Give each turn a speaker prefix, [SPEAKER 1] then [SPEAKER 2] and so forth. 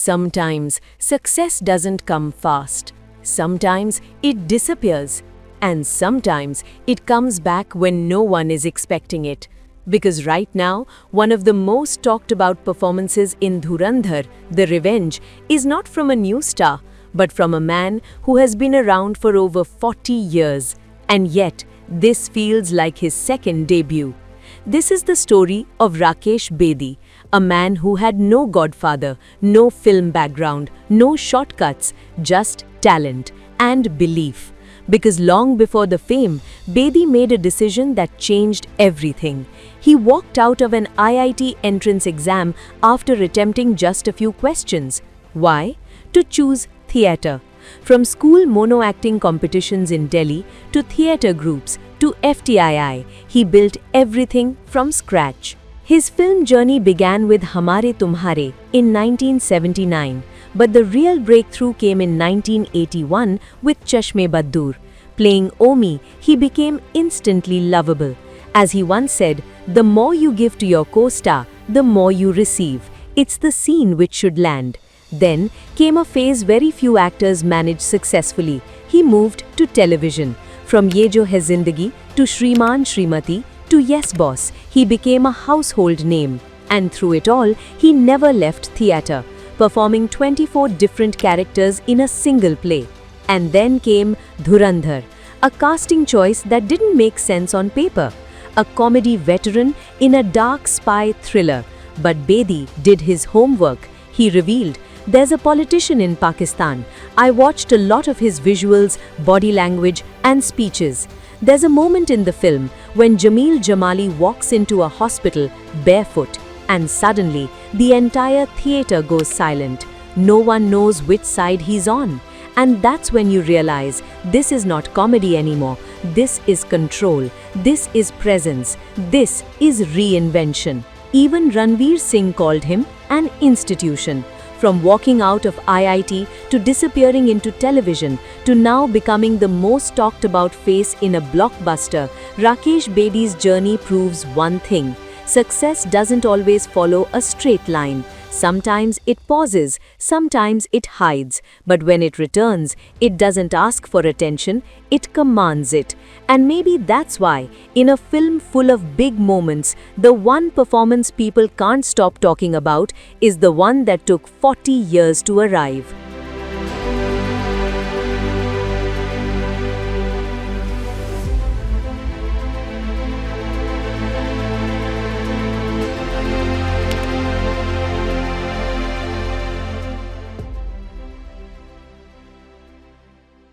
[SPEAKER 1] Sometimes success doesn't come fast. Sometimes it disappears. And sometimes it comes back when no one is expecting it. Because right now, one of the most talked about performances in Dhurandhar, The Revenge, is not from a new star, but from a man who has been around for over 40 years. And yet, this feels like his second debut. This is the story of Rakesh Bedi, a man who had no godfather, no film background, no shortcuts, just talent and belief. Because long before the fame, Bedi made a decision that changed everything. He walked out of an IIT entrance exam after attempting just a few questions. Why? To choose theatre. From school mono-acting competitions in Delhi to theatre groups to FTII, he built everything from scratch. His film journey began with Hamare Tumhare in 1979, but the real breakthrough came in 1981 with Chashme Baddoor. Playing Omi, he became instantly lovable. As he once said, "The more you give to your co-star, the more you receive. It's the scene which should land." Then came a phase very few actors managed successfully. He moved to television. From Ye Jo Hai Zindagi to Shriman Shrimati to Yes Boss, he became a household name. And through it all, he never left theatre, performing 24 different characters in a single play. And then came Dhurandhar, a casting choice that didn't make sense on paper. A comedy veteran in a dark spy thriller. But Bedi did his homework. He revealed, "There's a politician in Pakistan. I watched a lot of his visuals, body language and speeches. There's a moment in the film when Jamil Jamali walks into a hospital barefoot and suddenly the entire theatre goes silent. No one knows which side he's on. And that's when you realize this is not comedy anymore. This is control. This is presence. This is reinvention." Even Ranveer Singh called him an institution. From walking out of IIT to disappearing into television to now becoming the most talked about face in a blockbuster, Rakesh Bedi's journey proves one thing. Success doesn't always follow a straight line. Sometimes it pauses, sometimes it hides, but when it returns, it doesn't ask for attention, it commands it. And maybe that's why, in a film full of big moments, the one performance people can't stop talking about is the one that took 40 years to arrive.